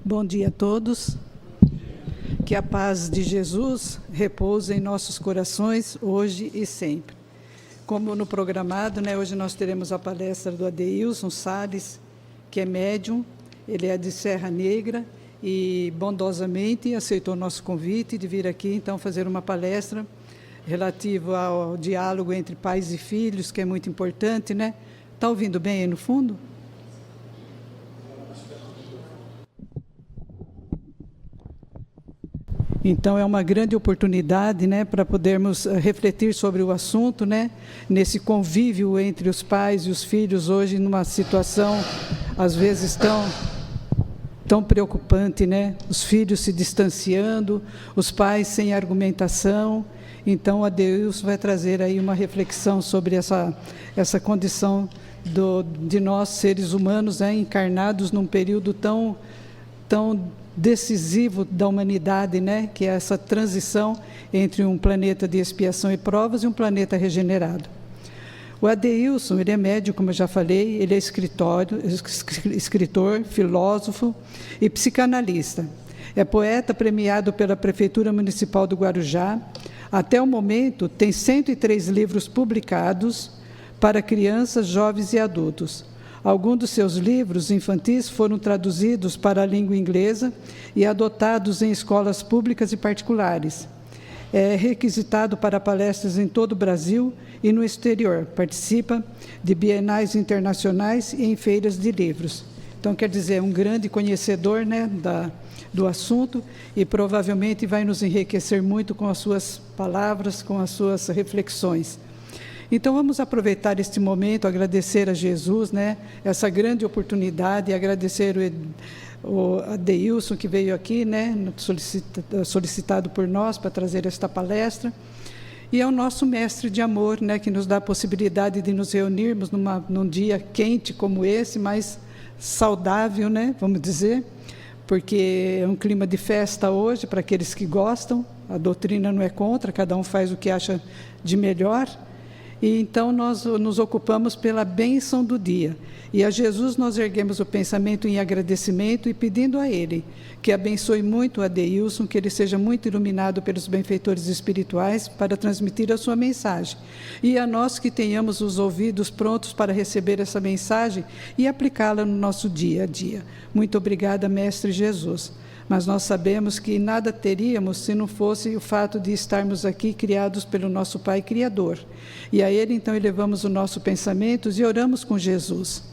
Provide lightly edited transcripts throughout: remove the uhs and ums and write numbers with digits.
Bom dia a todos. Que a paz de Jesus repouse em nossos corações, hoje e sempre. Como no programado, hoje nós teremos a palestra do Adeilson Salles, que é médium, ele é de Serra Negra e bondosamente aceitou nosso convite de vir aqui, então, fazer uma palestra relativa ao diálogo entre pais e filhos, que é muito importante, né? Está ouvindo bem aí no fundo? Então, é uma grande oportunidade, para podermos refletir sobre o assunto, nesse convívio entre os pais e os filhos, hoje, numa situação, às vezes, tão preocupante, Os filhos se distanciando, os pais sem argumentação. Então, a Deus vai trazer aí uma reflexão sobre essa condição de nós, seres humanos, encarnados num período tão decisivo da humanidade, que é essa transição entre um planeta de expiação e provas e um planeta regenerado. O Adeilson, ele é médium, como eu já falei, ele é escritor, filósofo e psicanalista. É poeta premiado pela Prefeitura Municipal do Guarujá. Até o momento, tem 103 livros publicados para crianças, jovens e adultos. Alguns dos seus livros infantis foram traduzidos para a língua inglesa e adotados em escolas públicas e particulares. É requisitado para palestras em todo o Brasil e no exterior. Participa de bienais internacionais e em feiras de livros. Então, quer dizer, um grande conhecedor, do assunto e provavelmente vai nos enriquecer muito com as suas palavras, com as suas reflexões. Então, vamos aproveitar este momento, agradecer a Jesus, essa grande oportunidade, e agradecer o Adeilson, que veio aqui, solicitado por nós para trazer esta palestra, e ao nosso mestre de amor, que nos dá a possibilidade de nos reunirmos num dia quente como esse, mas saudável, vamos dizer, porque é um clima de festa hoje, para aqueles que gostam, a doutrina não é contra, cada um faz o que acha de melhor. E então nós nos ocupamos pela bênção do dia. E a Jesus nós erguemos o pensamento em agradecimento e pedindo a Ele que abençoe muito a Adeilson, que ele seja muito iluminado pelos benfeitores espirituais para transmitir a sua mensagem. E a nós que tenhamos os ouvidos prontos para receber essa mensagem e aplicá-la no nosso dia a dia. Muito obrigada, Mestre Jesus. Mas nós sabemos que nada teríamos se não fosse o fato de estarmos aqui criados pelo nosso Pai Criador. E a Ele, então, elevamos o nosso pensamento e oramos com Jesus.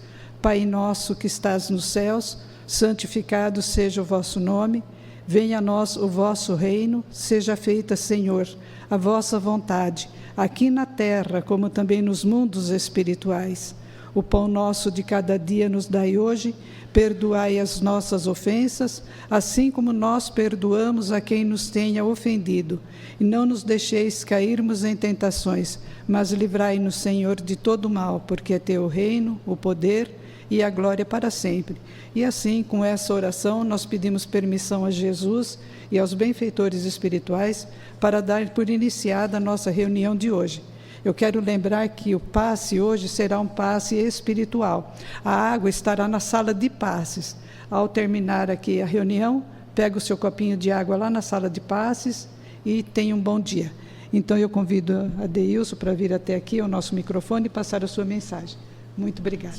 Pai nosso que estás nos céus, santificado seja o vosso nome, venha a nós o vosso reino, seja feita, Senhor, a vossa vontade, aqui na terra como também nos mundos espirituais. O pão nosso de cada dia nos dai hoje, perdoai as nossas ofensas, assim como nós perdoamos a quem nos tenha ofendido. E não nos deixeis cairmos em tentações, mas livrai-nos, Senhor, de todo mal, porque é teu o reino, o poder e a glória para sempre. E assim, com essa oração, nós pedimos permissão a Jesus e aos benfeitores espirituais para dar por iniciada a nossa reunião de hoje. Eu quero lembrar que o passe hoje será um passe espiritual. A água estará na sala de passes. Ao terminar aqui a reunião, pega o seu copinho de água lá na sala de passes e tenha um bom dia. Então, eu convido a Adeilson para vir até aqui, ao nosso microfone, e passar a sua mensagem. Muito obrigada.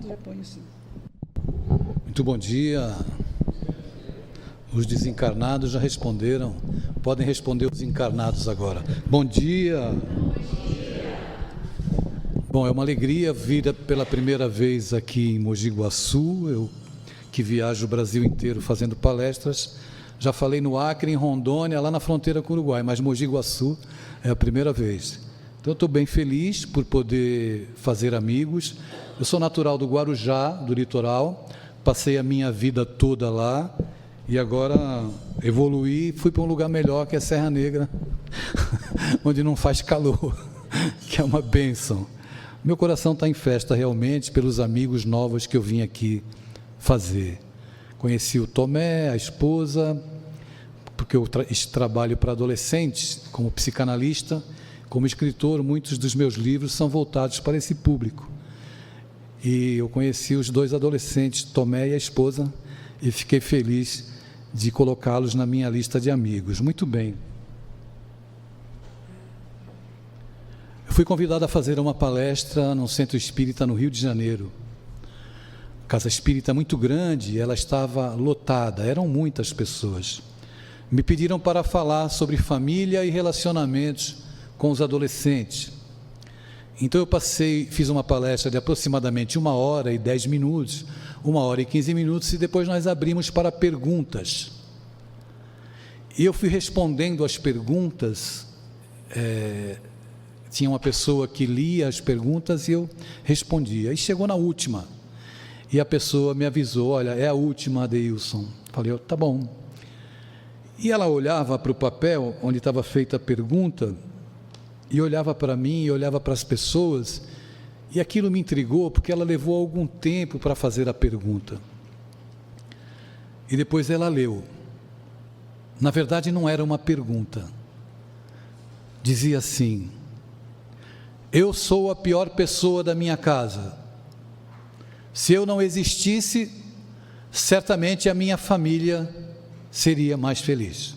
Já ponho sim. Muito bom dia. Os desencarnados já responderam. Podem responder os encarnados agora. Bom dia. Bom dia. Bom, é uma alegria vir pela primeira vez aqui em Mogi Guaçu. Eu que viajo o Brasil inteiro fazendo palestras. Já falei no Acre, em Rondônia, lá na fronteira com o Uruguai, mas Mogi Guaçu é a primeira vez. Então, eu estou bem feliz por poder fazer amigos. Eu sou natural do Guarujá, do litoral. Passei a minha vida toda lá. E agora evoluí e fui para um lugar melhor, que é Serra Negra, onde não faz calor, que é uma bênção. Meu coração está em festa realmente pelos amigos novos que eu vim aqui fazer. Conheci o Tomé, a esposa, porque eu trabalho para adolescentes como psicanalista, como escritor, muitos dos meus livros são voltados para esse público. e eu conheci os 2 adolescentes, Tomé e a esposa, e fiquei feliz de colocá-los na minha lista de amigos. Muito bem. Eu fui convidado a fazer uma palestra no Centro Espírita no Rio de Janeiro. Casa espírita muito grande, ela estava lotada, eram muitas pessoas. Me pediram para falar sobre família e relacionamentos com os adolescentes. Então eu fiz uma palestra de aproximadamente 1 hora e 10 minutos, 1 hora e 15 minutos, e depois nós abrimos para perguntas. E eu fui respondendo as perguntas, tinha uma pessoa que lia as perguntas e eu respondia. E chegou na última, e a pessoa me avisou: olha, é a última, Adeilson. Falei: tá bom. E ela olhava para o papel onde estava feita a pergunta, e olhava para mim, e olhava para as pessoas, e aquilo me intrigou, porque ela levou algum tempo para fazer a pergunta. E depois ela leu. Na verdade, não era uma pergunta. Dizia assim: eu sou a pior pessoa da minha casa. Se eu não existisse, certamente a minha família seria mais feliz.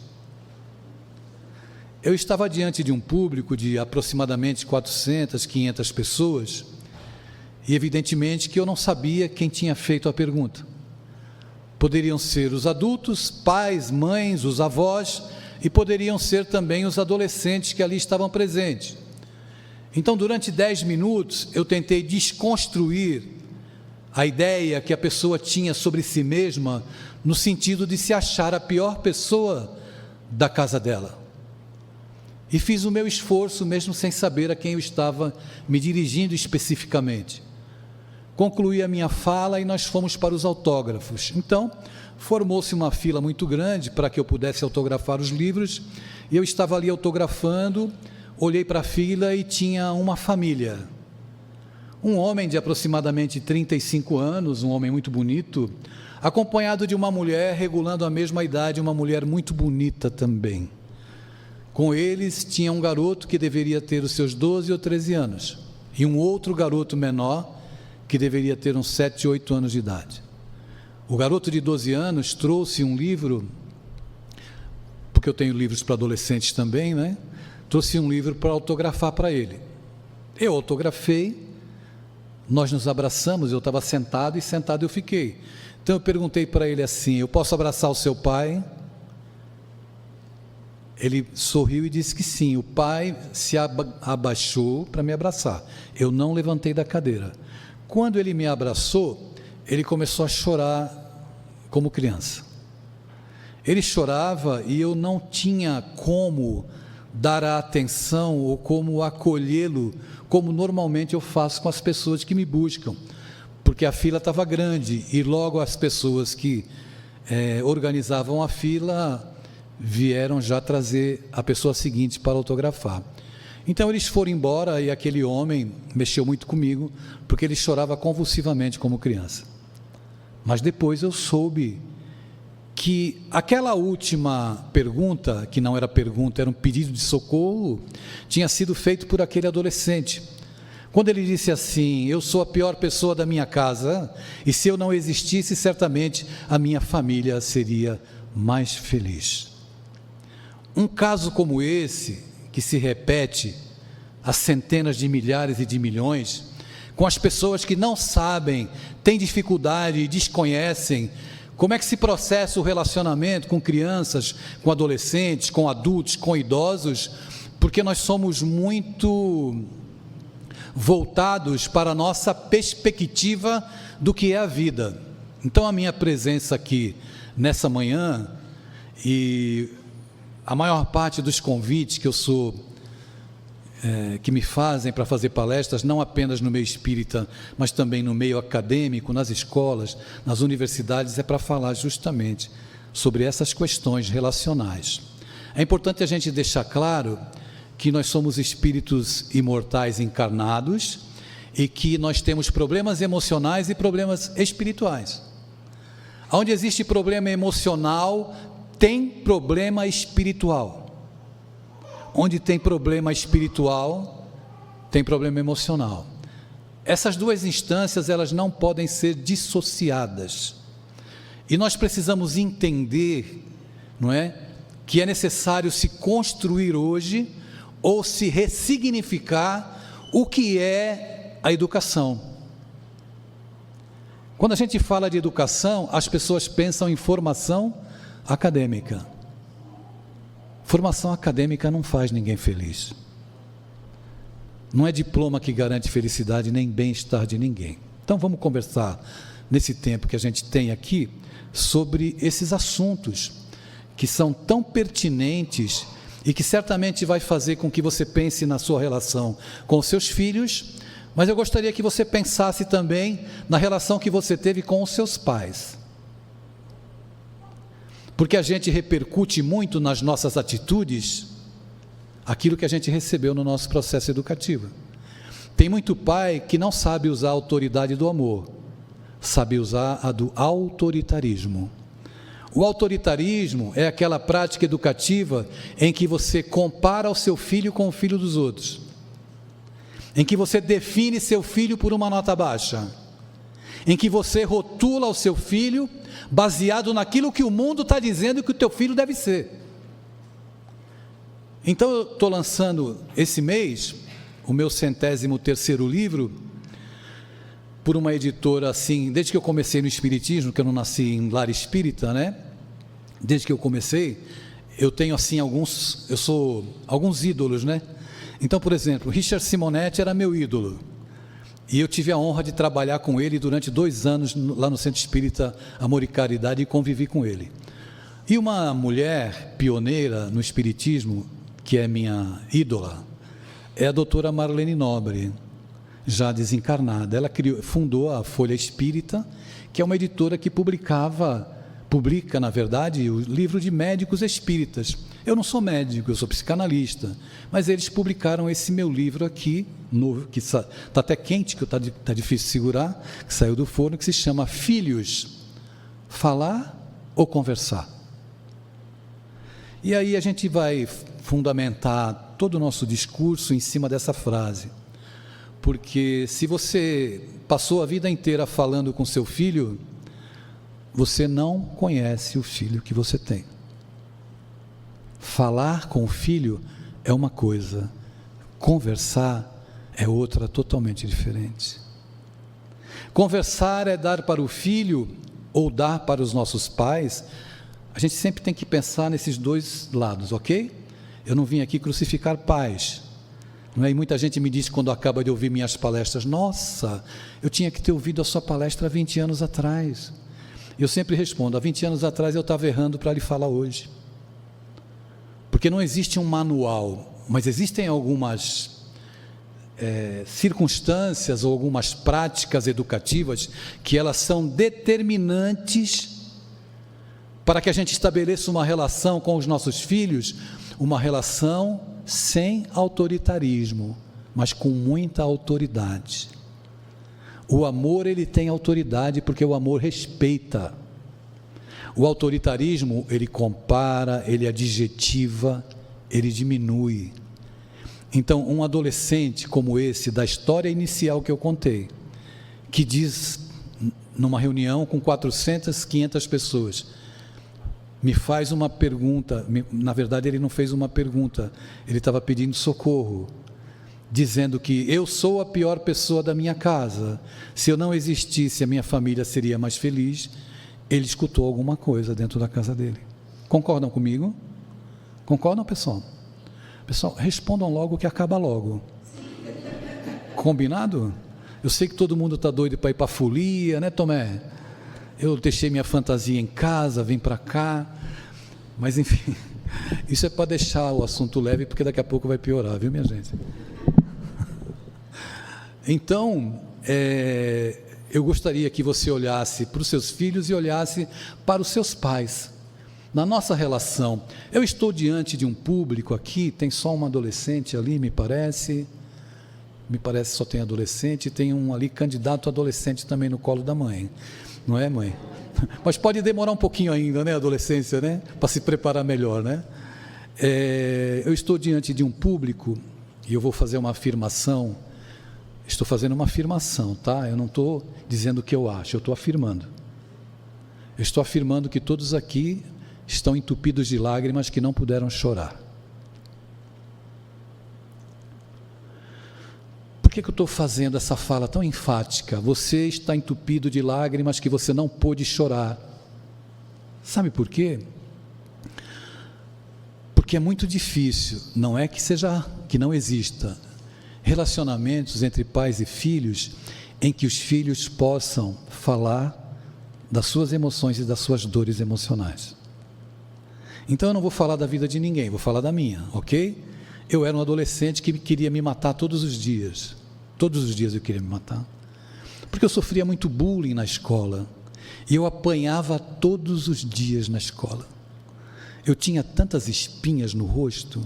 Eu estava diante de um público de aproximadamente 400, 500 pessoas, e evidentemente que eu não sabia quem tinha feito a pergunta. Poderiam ser os adultos, pais, mães, os avós, e poderiam ser também os adolescentes que ali estavam presentes. Então, durante 10 minutos, eu tentei desconstruir a ideia que a pessoa tinha sobre si mesma, no sentido de se achar a pior pessoa da casa dela. E fiz o meu esforço, mesmo sem saber a quem eu estava me dirigindo especificamente. Concluí a minha fala e nós fomos para os autógrafos. Então, formou-se uma fila muito grande para que eu pudesse autografar os livros, e eu estava ali autografando, olhei para a fila e tinha uma família. Um homem de aproximadamente 35 anos, um homem muito bonito, acompanhado de uma mulher regulando a mesma idade, uma mulher muito bonita também. Com eles tinha um garoto que deveria ter os seus 12 ou 13 anos, e um outro garoto menor que deveria ter uns 7, 8 anos de idade. O garoto de 12 anos trouxe um livro, porque eu tenho livros para adolescentes também, né? Trouxe um livro para autografar para ele. Eu autografei, nós nos abraçamos, eu estava sentado e sentado eu fiquei. Então eu perguntei para ele assim: eu posso abraçar o seu pai? Ele sorriu e disse que sim. O pai se abaixou para me abraçar. Eu não levantei da cadeira. Quando ele me abraçou, ele começou a chorar como criança. Ele chorava e eu não tinha como dar a atenção ou como acolhê-lo, como normalmente eu faço com as pessoas que me buscam, porque a fila estava grande e logo as pessoas que organizavam a fila vieram já trazer a pessoa seguinte para autografar. Então eles foram embora e aquele homem mexeu muito comigo, porque ele chorava convulsivamente como criança. Mas depois eu soube que aquela última pergunta, que não era pergunta, era um pedido de socorro, tinha sido feito por aquele adolescente. Quando ele disse assim: eu sou a pior pessoa da minha casa, e se eu não existisse, certamente a minha família seria mais feliz. Um caso como esse, que se repete a centenas de milhares e de milhões, com as pessoas que não sabem, têm dificuldade e desconhecem como é que se processa o relacionamento com crianças, com adolescentes, com adultos, com idosos, porque nós somos muito voltados para a nossa perspectiva do que é a vida. Então a minha presença aqui nessa manhã, e a maior parte dos convites que me fazem para fazer palestras, não apenas no meio espírita, mas também no meio acadêmico, nas escolas, nas universidades, é para falar justamente sobre essas questões relacionais. É importante a gente deixar claro que nós somos espíritos imortais encarnados e que nós temos problemas emocionais e problemas espirituais. Onde existe problema emocional, tem problema espiritual. Onde tem problema espiritual, tem problema emocional. Essas duas instâncias, elas não podem ser dissociadas. E nós precisamos entender, não é, que é necessário se construir hoje ou se ressignificar o que é a educação. Quando a gente fala de educação, as pessoas pensam em formação acadêmica. Formação acadêmica não faz ninguém feliz. Não é diploma que garante felicidade nem bem-estar de ninguém. Então vamos conversar nesse tempo que a gente tem aqui sobre esses assuntos que são tão pertinentes e que certamente vai fazer com que você pense na sua relação com os seus filhos, mas eu gostaria que você pensasse também na relação que você teve com os seus pais. Porque a gente repercute muito nas nossas atitudes aquilo que a gente recebeu no nosso processo educativo. Tem muito pai que não sabe usar a autoridade do amor, sabe usar a do autoritarismo. O autoritarismo é aquela prática educativa em que você compara o seu filho com o filho dos outros, em que você define seu filho por uma nota baixa, em que você rotula o seu filho baseado naquilo que o mundo está dizendo que o teu filho deve ser. Então eu estou lançando esse mês o meu 103º livro por uma editora assim, desde que eu comecei no espiritismo, que eu não nasci em lar espírita, né? Desde que eu comecei, eu tenho assim alguns ídolos, né? Então, por exemplo, Richard Simonetti era meu ídolo, e eu tive a honra de trabalhar com ele durante 2 anos lá no Centro Espírita Amor e Caridade e convivi com ele. E uma mulher pioneira no espiritismo, que é minha ídola, é a doutora Marlene Nobre, já desencarnada. Ela fundou a Folha Espírita, que é uma editora que publica, na verdade, o livro de médicos espíritas. Eu não sou médico, eu sou psicanalista, mas eles publicaram esse meu livro aqui, novo, que está até quente, que está difícil de segurar, que saiu do forno, que se chama Filhos, Falar ou Conversar? E aí a gente vai fundamentar todo o nosso discurso em cima dessa frase. Porque se você passou a vida inteira falando com seu filho, você não conhece o filho que você tem. Falar com o filho é uma coisa, conversar é outra totalmente diferente. Conversar é dar para o filho ou dar para os nossos pais. A gente sempre tem que pensar nesses dois lados, ok? Eu não vim aqui crucificar pais. Não é? E muita gente me diz quando acaba de ouvir minhas palestras: nossa, eu tinha que ter ouvido a sua palestra há 20 anos atrás. Eu sempre respondo: há 20 anos atrás eu estava errando para lhe falar hoje. Porque não existe um manual, mas existem algumas circunstâncias ou algumas práticas educativas que elas são determinantes para que a gente estabeleça uma relação com os nossos filhos, uma relação sem autoritarismo, mas com muita autoridade. O amor, ele tem autoridade porque o amor respeita. O autoritarismo, ele compara, ele adjetiva, ele diminui. Então, um adolescente como esse, da história inicial que eu contei, que diz, numa reunião com 400, 500 pessoas, me faz uma pergunta, na verdade ele não fez uma pergunta, ele estava pedindo socorro, dizendo que eu sou a pior pessoa da minha casa, se eu não existisse a minha família seria mais feliz. Ele escutou alguma coisa dentro da casa dele. Concordam comigo? Concordam, pessoal? Pessoal, respondam logo que acaba logo. Combinado? Eu sei que todo mundo está doido para ir para a folia, né, Tomé? Eu deixei minha fantasia em casa, vim para cá, mas enfim, isso é para deixar o assunto leve, porque daqui a pouco vai piorar, viu, minha gente? Então, eu gostaria que você olhasse para os seus filhos e olhasse para os seus pais. Na nossa relação, eu estou diante de um público aqui, tem só uma adolescente ali, me parece só tem adolescente, e tem um ali candidato adolescente também no colo da mãe. Não é, mãe? Mas pode demorar um pouquinho ainda, né, adolescência, né? Para se preparar melhor, né? Eu estou diante de um público, e eu vou fazer uma afirmação Estou fazendo uma afirmação, tá? Eu não estou dizendo o que eu acho, eu estou afirmando. Eu estou afirmando que todos aqui estão entupidos de lágrimas que não puderam chorar. Por que eu estou fazendo essa fala tão enfática? Você está entupido de lágrimas que você não pôde chorar. Sabe por quê? Porque é muito difícil, não é que não exista relacionamentos entre pais e filhos em que os filhos possam falar das suas emoções e das suas dores emocionais. Então eu não vou falar da vida de ninguém, vou falar da minha, ok? Eu era um adolescente que queria me matar todos os dias eu queria me matar, porque eu sofria muito bullying na escola, e eu apanhava todos os dias na escola. Eu tinha tantas espinhas no rosto,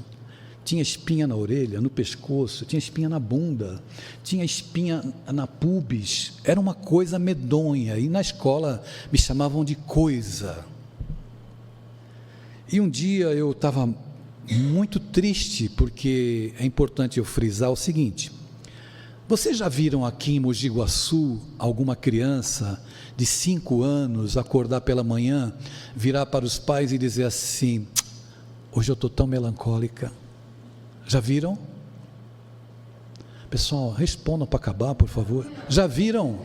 tinha espinha na orelha, no pescoço, tinha espinha na bunda, tinha espinha na pubis, era uma coisa medonha, e na escola me chamavam de coisa. E um dia eu estava muito triste, porque é importante eu frisar o seguinte: vocês já viram aqui em Mogi Guaçu alguma criança de 5 anos acordar pela manhã, virar para os pais e dizer assim: hoje eu estou tão melancólica? Já viram? Pessoal, respondam para acabar, por favor. Já viram?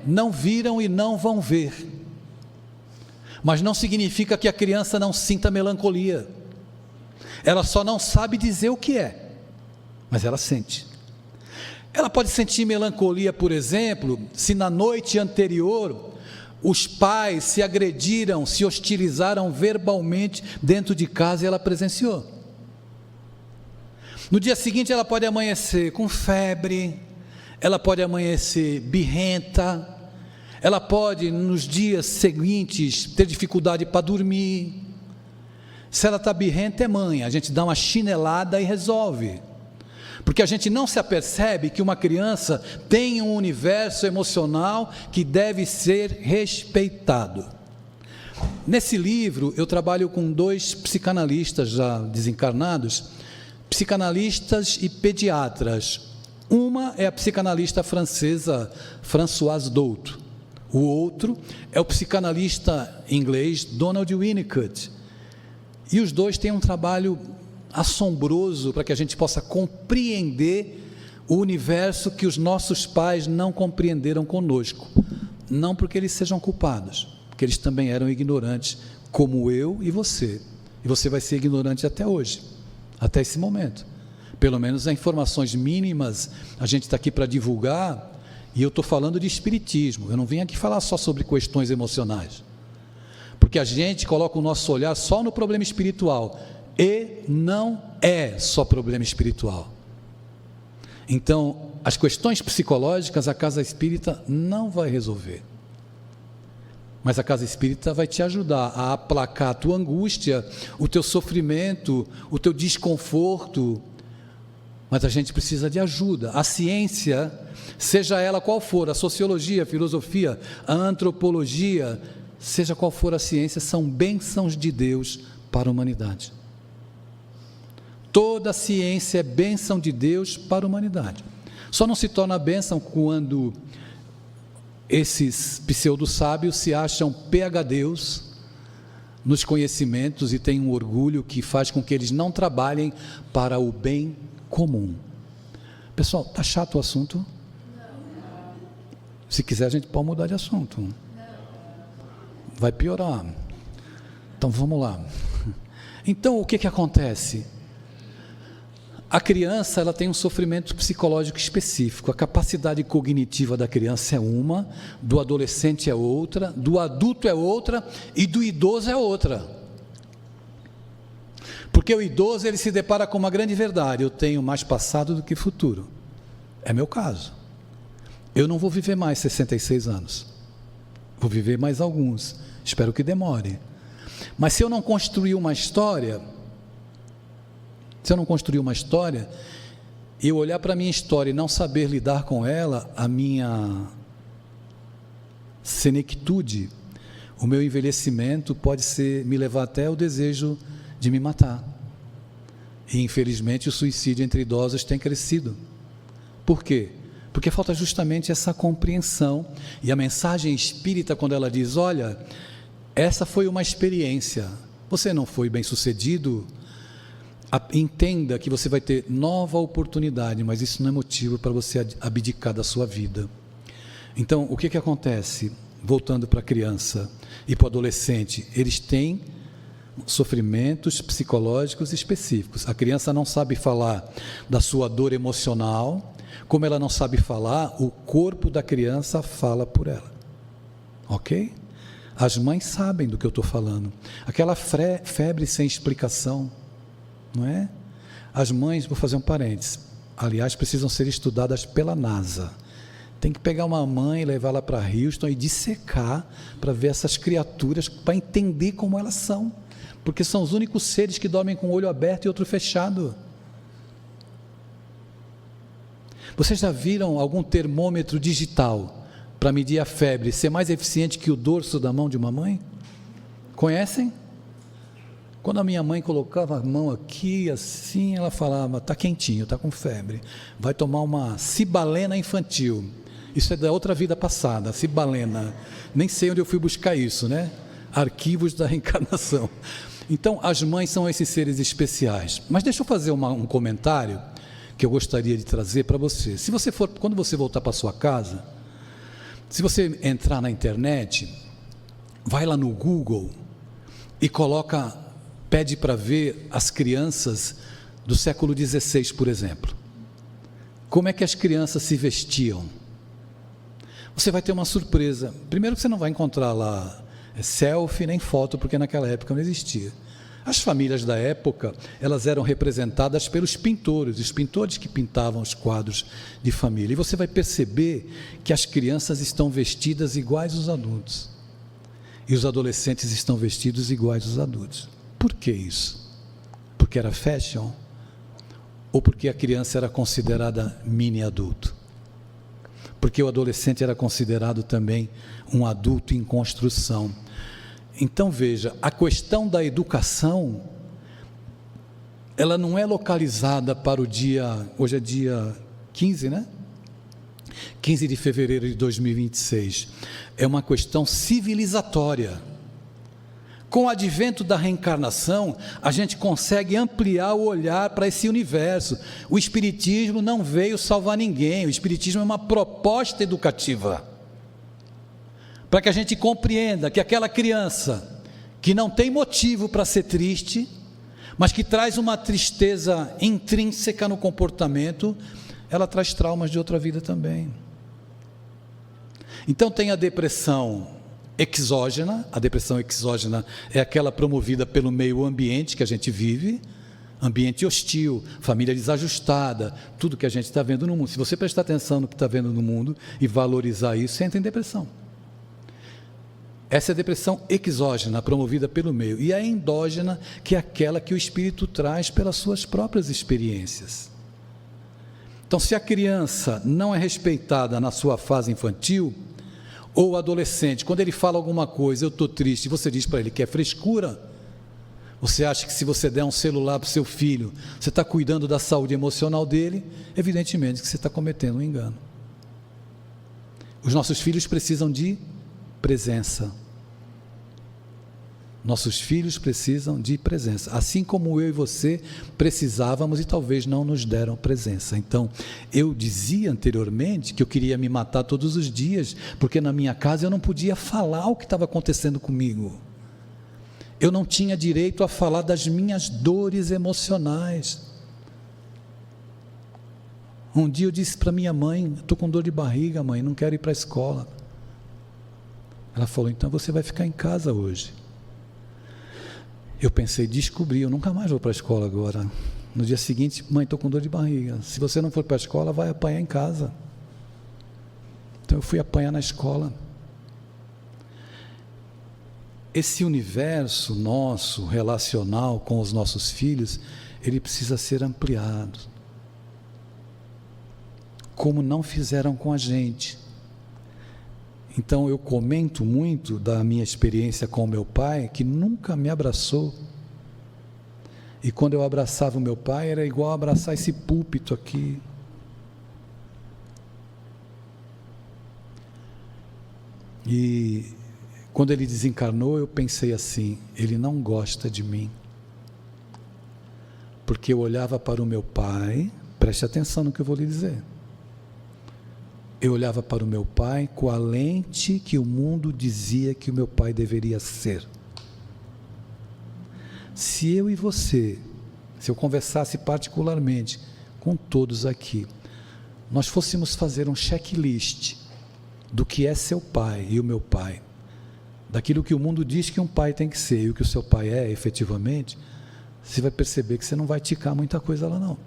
Não viram e não vão ver. Mas não significa que a criança não sinta melancolia. Ela só não sabe dizer o que é, mas ela sente. Ela pode sentir melancolia, por exemplo, se na noite anterior os pais se agrediram, se hostilizaram verbalmente dentro de casa e ela presenciou. No dia seguinte ela pode amanhecer com febre, ela pode amanhecer birrenta, ela pode nos dias seguintes ter dificuldade para dormir. Se ela está birrenta é mãe, a gente dá uma chinelada e resolve. Porque a gente não se apercebe que uma criança tem um universo emocional que deve ser respeitado. Nesse livro eu trabalho com 2 psicanalistas já desencarnados, psicanalistas e pediatras. Uma é a psicanalista francesa Françoise Douto, o outro é o psicanalista inglês Donald Winnicott, e os 2 têm um trabalho assombroso para que a gente possa compreender o universo que os nossos pais não compreenderam conosco, não porque eles sejam culpados, porque eles também eram ignorantes, como eu e você vai ser ignorante até hoje, até esse momento. Pelo menos as informações mínimas a gente está aqui para divulgar, e eu estou falando de espiritismo, eu não vim aqui falar só sobre questões emocionais, porque a gente coloca o nosso olhar só no problema espiritual, e não é só problema espiritual. Então, as questões psicológicas a casa espírita não vai resolver, mas a casa espírita vai te ajudar a aplacar a tua angústia, o teu sofrimento, o teu desconforto. Mas a gente precisa de ajuda. A ciência, seja ela qual for, a sociologia, a filosofia, a antropologia, seja qual for a ciência, são bênçãos de Deus para a humanidade. Toda a ciência é bênção de Deus para a humanidade. Só não se torna bênção quando esses pseudo-sábios se acham PhDs nos conhecimentos e têm um orgulho que faz com que eles não trabalhem para o bem comum. Pessoal, está chato o assunto? Se quiser a gente pode mudar de assunto. Vai piorar. Então vamos lá. Então o que acontece? A criança, ela tem um sofrimento psicológico específico, a capacidade cognitiva da criança é uma, do adolescente é outra, do adulto é outra e do idoso é outra. Porque o idoso, ele se depara com uma grande verdade: eu tenho mais passado do que futuro. É meu caso. Eu não vou viver mais 66 anos, vou viver mais alguns, espero que demore. Mas se eu não construir uma história, e eu olhar para a minha história e não saber lidar com ela, a minha senectude, o meu envelhecimento pode me levar até o desejo de me matar. E infelizmente o suicídio entre idosos tem crescido. Por quê? Porque falta justamente essa compreensão. E a mensagem espírita, quando ela diz, olha, essa foi uma experiência, você não foi bem-sucedido, entenda que você vai ter nova oportunidade, mas isso não é motivo para você abdicar da sua vida. Então, o que acontece? Voltando para a criança e para o adolescente, eles têm sofrimentos psicológicos específicos. A criança não sabe falar da sua dor emocional, como ela não sabe falar, o corpo da criança fala por ela. Ok? As mães sabem do que eu estou falando. Aquela febre sem explicação, não é? As mães, vou fazer um parênteses, aliás, precisam ser estudadas pela NASA. Tem que pegar uma mãe e levá-la para Houston e dissecar para ver essas criaturas, para entender como elas são, porque são os únicos seres que dormem com o olho aberto e outro fechado. Vocês já viram algum termômetro digital para medir a febre ser mais eficiente que o dorso da mão de uma mãe? Conhecem? Quando a minha mãe colocava a mão aqui, assim, ela falava, está quentinho, está com febre, vai tomar uma cibalena infantil. Isso é da outra vida passada, cibalena. Nem sei onde eu fui buscar isso, né? Arquivos da reencarnação. Então, as mães são esses seres especiais. Mas deixa eu fazer um comentário que eu gostaria de trazer para você. Se você for, quando você voltar para sua casa, se você entrar na internet, vai lá no Google e pede para ver as crianças do século XVI, por exemplo. Como é que as crianças se vestiam? Você vai ter uma surpresa. Primeiro que você não vai encontrar lá selfie nem foto, porque naquela época não existia. As famílias da época, elas eram representadas pelos pintores, os pintores que pintavam os quadros de família. E você vai perceber que as crianças estão vestidas iguais aos adultos. E os adolescentes estão vestidos iguais aos adultos. Por que isso? Porque era fashion? Ou porque a criança era considerada mini adulto? Porque o adolescente era considerado também um adulto em construção. Então veja, a questão da educação, ela não é localizada para o dia, hoje é dia 15, né? 15 de fevereiro de 2026. É uma questão civilizatória. Com o advento da reencarnação, a gente consegue ampliar o olhar para esse universo. O Espiritismo não veio salvar ninguém, o Espiritismo é uma proposta educativa. Para que a gente compreenda que aquela criança que não tem motivo para ser triste, mas que traz uma tristeza intrínseca no comportamento, ela traz traumas de outra vida também. Então tem a depressão exógena. A depressão exógena é aquela promovida pelo meio ambiente que a gente vive, ambiente hostil, família desajustada, tudo que a gente está vendo no mundo. Se você prestar atenção no que está vendo no mundo e valorizar isso, você entra em depressão. Essa é a depressão exógena, promovida pelo meio. E a endógena, que é aquela que o espírito traz pelas suas próprias experiências. Então, se a criança não é respeitada na sua fase infantil, ou o adolescente, quando ele fala alguma coisa, eu estou triste, e você diz para ele que é frescura, você acha que se você der um celular para o seu filho, você está cuidando da saúde emocional dele, evidentemente que você está cometendo um engano. Os nossos filhos precisam de presença. Nossos filhos precisam de presença, assim como eu e você precisávamos e talvez não nos deram presença. Então, eu dizia anteriormente que eu queria me matar todos os dias, porque na minha casa eu não podia falar o que estava acontecendo comigo. Eu não tinha direito a falar das minhas dores emocionais. Um dia eu disse para minha mãe, estou com dor de barriga, mãe, não quero ir para a escola. Ela falou, então você vai ficar em casa hoje. Eu pensei, descobri, eu nunca mais vou para a escola agora. No dia seguinte, mãe, estou com dor de barriga. Se você não for para a escola, vai apanhar em casa. Então eu fui apanhar na escola. Esse universo nosso, relacional com os nossos filhos, ele precisa ser ampliado. Como não fizeram com a gente. Então eu comento muito da minha experiência com o meu pai, que nunca me abraçou. E quando eu abraçava o meu pai, era igual abraçar esse púlpito aqui. E quando ele desencarnou, eu pensei assim: ele não gosta de mim. Porque eu olhava para o meu pai, preste atenção no que eu vou lhe dizer. Eu olhava para o meu pai com a lente que o mundo dizia que o meu pai deveria ser. Se eu e você, se eu conversasse particularmente com todos aqui, nós fôssemos fazer um checklist do que é seu pai e o meu pai, daquilo que o mundo diz que um pai tem que ser e o que o seu pai é efetivamente, você vai perceber que você não vai ticar muita coisa lá não.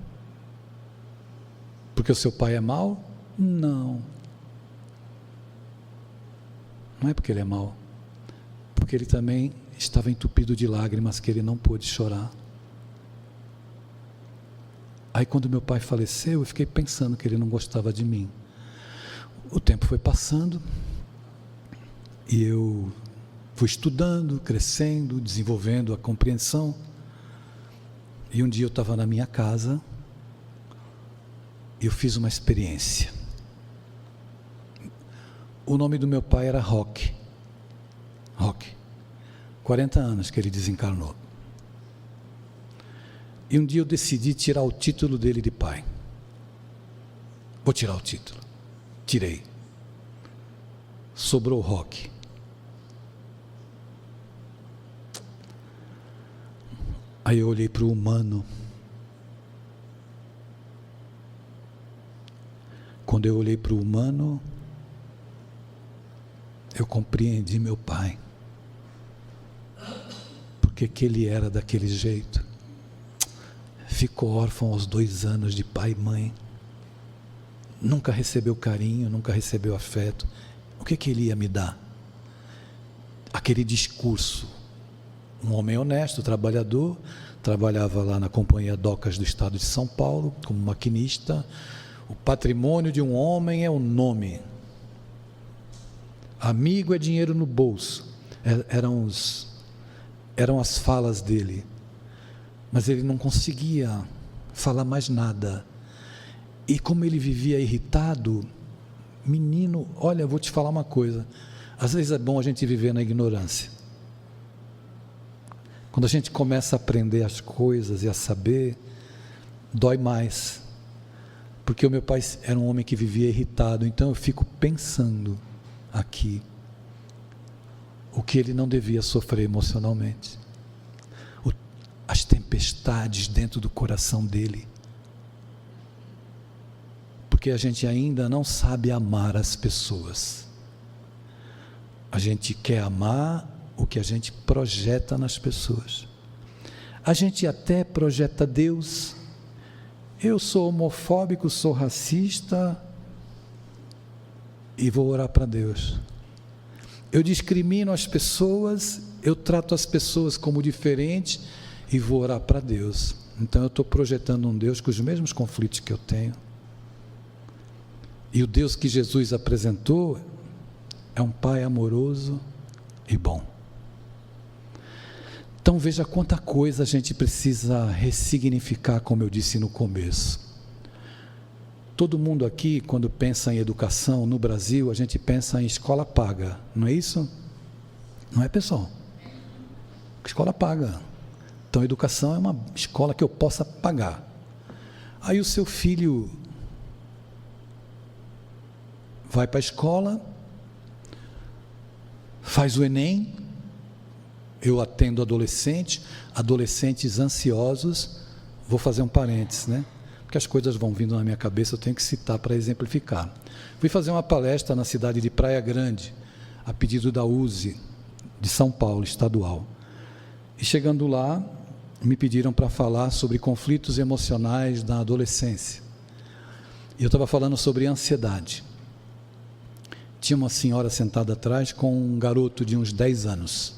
Porque o seu pai é mau? Não. Não é porque ele é mau. Porque ele também estava entupido de lágrimas que ele não pôde chorar. Aí quando meu pai faleceu, eu fiquei pensando que ele não gostava de mim. O tempo foi passando e eu fui estudando, crescendo, desenvolvendo a compreensão. E um dia eu estava na minha casa e eu fiz uma experiência. O nome do meu pai era Roque. 40 anos que ele desencarnou. E um dia eu decidi tirar o título dele de pai. Vou tirar o título. Tirei. Sobrou Roque. Aí eu olhei para o humano. Quando eu olhei para o humano, eu compreendi meu pai. Porque que ele era daquele jeito. Ficou órfão aos 2 anos de pai e mãe. Nunca recebeu carinho, nunca recebeu afeto. O que ele ia me dar? Aquele discurso. Um homem honesto, trabalhador, trabalhava lá na Companhia Docas do Estado de São Paulo, como maquinista. O patrimônio de um homem é o nome. Amigo é dinheiro no bolso. Eram as falas dele. Mas ele não conseguia falar mais nada. E como ele vivia irritado, menino, olha, eu vou te falar uma coisa. Às vezes é bom a gente viver na ignorância. Quando a gente começa a aprender as coisas e a saber, dói mais. Porque o meu pai era um homem que vivia irritado, então eu fico pensando aqui o que ele não devia sofrer emocionalmente. As tempestades dentro do coração dele. Porque a gente ainda não sabe amar as pessoas. A gente quer amar o que a gente projeta nas pessoas. A gente até projeta Deus. Eu sou homofóbico, sou racista e vou orar para Deus. Eu discrimino as pessoas, eu trato as pessoas como diferentes e vou orar para Deus. Então eu estou projetando um Deus com os mesmos conflitos que eu tenho. E o Deus que Jesus apresentou é um Pai amoroso e bom. Então veja quanta coisa a gente precisa ressignificar, como eu disse no começo. Todo mundo aqui, quando pensa em educação no Brasil, a gente pensa em escola paga, não é isso? Não é, pessoal? Escola paga. Então, educação é uma escola que eu possa pagar. Aí o seu filho vai para a escola, faz o Enem, eu atendo adolescentes ansiosos, vou fazer um parênteses, né? Porque as coisas vão vindo na minha cabeça, eu tenho que citar para exemplificar. Fui fazer uma palestra na cidade de Praia Grande, a pedido da USE, de São Paulo, estadual. E chegando lá, me pediram para falar sobre conflitos emocionais na adolescência. E eu estava falando sobre ansiedade. Tinha uma senhora sentada atrás com um garoto de uns 10 anos.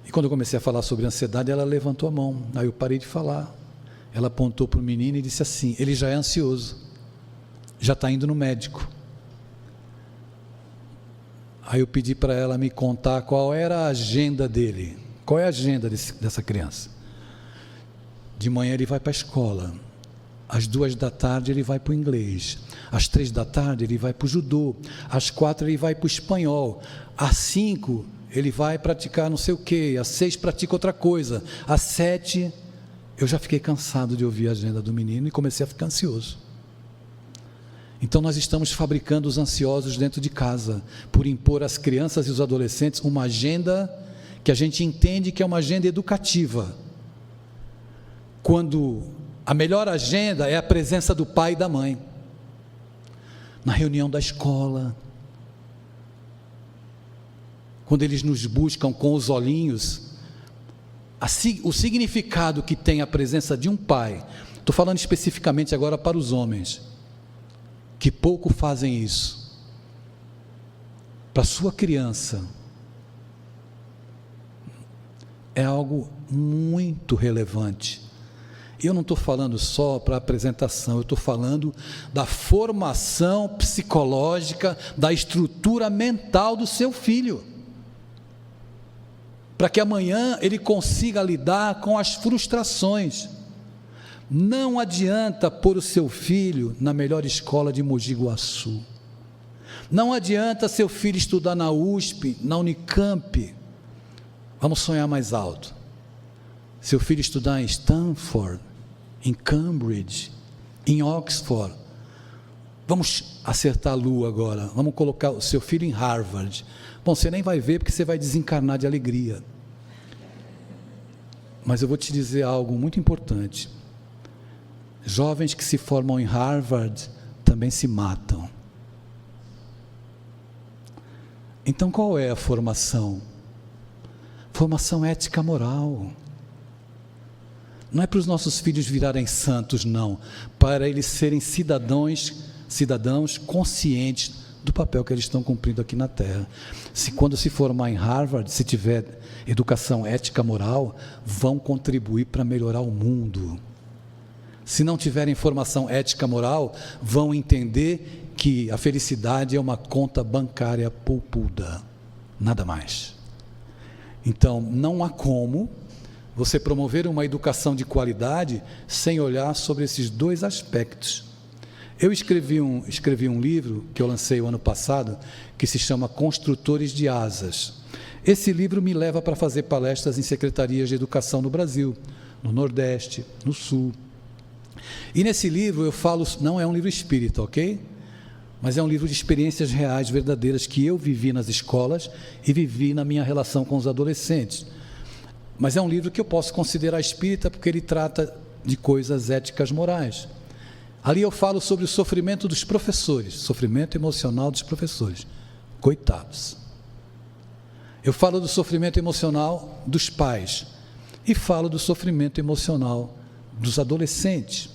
E quando eu comecei a falar sobre ansiedade, ela levantou a mão. Aí eu parei de falar. Ela apontou para o menino e disse assim: ele já é ansioso, já está indo no médico. Aí eu pedi para ela me contar qual era a agenda dele. Qual é a agenda dessa criança? De manhã ele vai para a escola, Às 14h ele vai para o inglês. Às 15h ele vai para o judô. Às 16h ele vai para o espanhol. Às 5h ele vai praticar não sei o quê. Às 6h pratica outra coisa. Às 7h eu já fiquei cansado de ouvir a agenda do menino e comecei a ficar ansioso. Então nós estamos fabricando os ansiosos dentro de casa, por impor às crianças e os adolescentes uma agenda que a gente entende que é uma agenda educativa, quando a melhor agenda é a presença do pai e da mãe, na reunião da escola, quando eles nos buscam com os olhinhos, o significado que tem a presença de um pai. Estou falando especificamente agora para os homens, que pouco fazem isso, para sua criança, é algo muito relevante. E eu não estou falando só para apresentação, eu estou falando da formação psicológica, da estrutura mental do seu filho, para que amanhã ele consiga lidar com as frustrações. Não adianta pôr o seu filho na melhor escola de Mogi Guaçu, não adianta seu filho estudar na USP, na Unicamp, vamos sonhar mais alto, seu filho estudar em Stanford, em Cambridge, em Oxford, vamos acertar a lua agora, vamos colocar o seu filho em Harvard. Bom, você nem vai ver porque você vai desencarnar de alegria, mas eu vou te dizer algo muito importante: jovens que se formam em Harvard também se matam. Então qual é a formação? Formação ética moral. Não é para os nossos filhos virarem santos, não, para eles serem cidadãos conscientes do papel que eles estão cumprindo aqui na Terra. Se quando se formar em Harvard, se tiver educação ética moral, vão contribuir para melhorar o mundo. Se não tiverem formação ética moral, vão entender que a felicidade é uma conta bancária poupuda, nada mais. Então, não há como você promover uma educação de qualidade sem olhar sobre esses dois aspectos. Eu escrevi um livro que eu lancei o ano passado, que se chama Construtores de Asas. Esse livro me leva para fazer palestras em secretarias de educação no Brasil, no Nordeste, no Sul. E nesse livro eu falo, não é um livro espírita, ok? Mas é um livro de experiências reais, verdadeiras, que eu vivi nas escolas e vivi na minha relação com os adolescentes. Mas é um livro que eu posso considerar espírita porque ele trata de coisas éticas morais. Ali eu falo sobre o sofrimento dos professores, sofrimento emocional dos professores, coitados. Eu falo do sofrimento emocional dos pais e falo do sofrimento emocional dos adolescentes,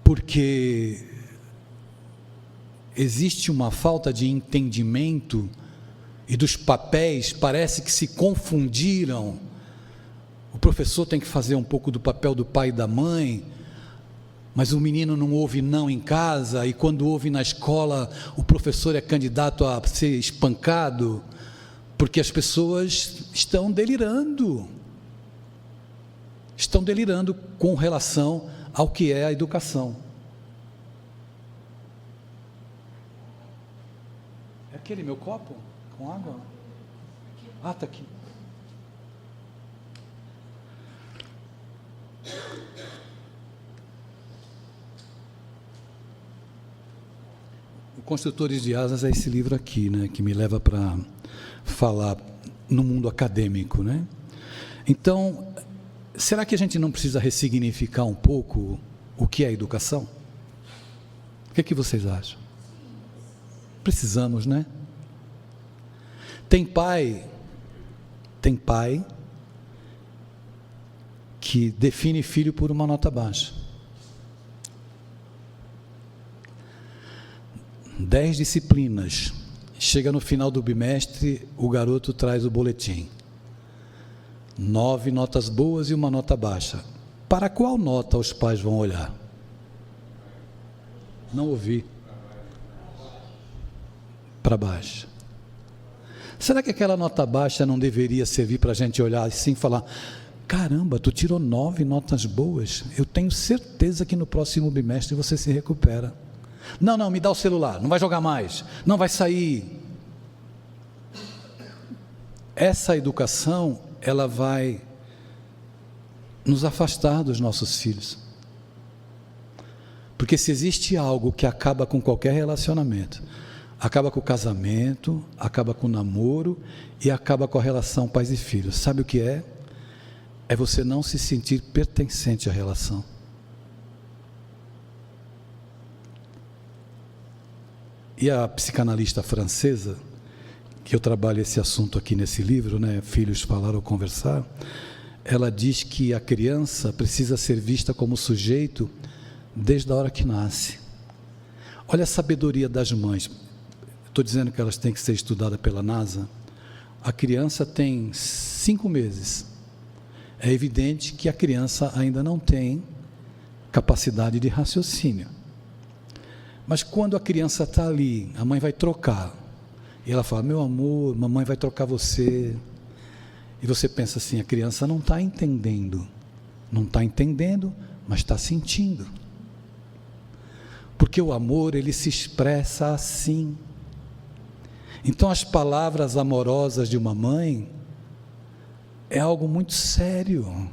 porque existe uma falta de entendimento e dos papéis parece que se confundiram. O professor tem que fazer um pouco do papel do pai e da mãe, mas o menino não ouve não em casa, e quando ouve na escola, o professor é candidato a ser espancado, porque as pessoas estão delirando com relação ao que é a educação. É aquele meu copo com água? Ah, está aqui. O Construtores de Asas é esse livro aqui, né, que me leva para falar no mundo acadêmico, né? Então, será que a gente não precisa ressignificar um pouco o que é educação? O que vocês acham? Precisamos, né? Tem pai que define filho por uma nota baixa. 10 disciplinas. Chega no final do bimestre, o garoto traz o boletim. 9 notas boas e uma nota baixa. Para qual nota os pais vão olhar? Não ouvi. Para baixo. Será que aquela nota baixa não deveria servir para a gente olhar assim e falar: Caramba, tu tirou 9 notas boas, eu tenho certeza que no próximo bimestre você se recupera. Não, me dá o celular, não vai jogar mais, não vai sair. Essa educação, ela vai nos afastar dos nossos filhos. Porque se existe algo que acaba com qualquer relacionamento, acaba com o casamento, acaba com o namoro e acaba com a relação pais e filhos, sabe o que é? É você não se sentir pertencente à relação. E a psicanalista francesa, que eu trabalho esse assunto aqui nesse livro, né, Filhos Falar ou Conversar, ela diz que a criança precisa ser vista como sujeito desde a hora que nasce. Olha a sabedoria das mães. Estou dizendo que elas têm que ser estudadas pela NASA. A criança tem 5 meses. É evidente que a criança ainda não tem capacidade de raciocínio. Mas quando a criança está ali, a mãe vai trocar. E ela fala, meu amor, mamãe vai trocar você. E você pensa assim, a criança não está entendendo. Não está entendendo, mas está sentindo. Porque o amor, ele se expressa assim. Então as palavras amorosas de uma mãe é algo muito sério.